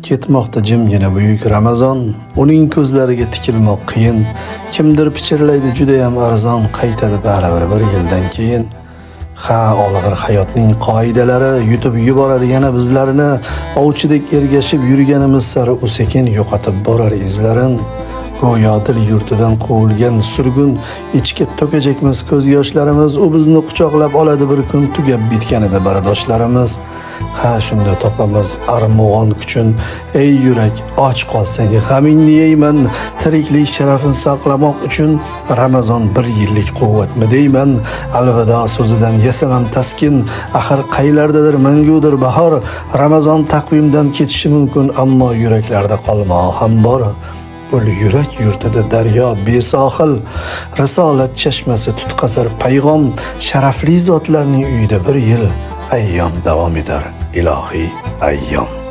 Ketmoqda jimgina buyuk Ramazon, uning ko'zlariga tikilmoq qiyin. Kimdir pichirlaydi juda ham arzon, qaytadi baribir bir yildan keyin. Ha, olg'ir hayotning qoidalari yutib yuboradi yana bizlarni, ovchidek ergashib yurganimiz sari u sekin yo'qotib borar izlarin. Go'yo dil yurtidan quvilgan surgun, ichga to'kajakmiz ko'z yoshlarimiz, u bizni quchoqlab oladi bir kun, tugab bitganida bardoshlarimiz. Ha, shunda topamiz armug'on kuchun, ey yurak, och qolsang g'amingni yeyman, tiriklik sharafini saqlamoq uchun Ramazon bir yillik quvvatmi deyman. Alvido so'zidan yasamam taskin, axir qaylardadir mangudir bahor. Ramazon taqvimdan ketishi mumkin, ammo yuraklarda qolmog'i ham bor. Ul yurak yurtida daryo besohil, risolat chashmasi tutqazar payg'om, sharafli zotlarning uyida bir yil ayyom davom etar, ilohiy ayyom.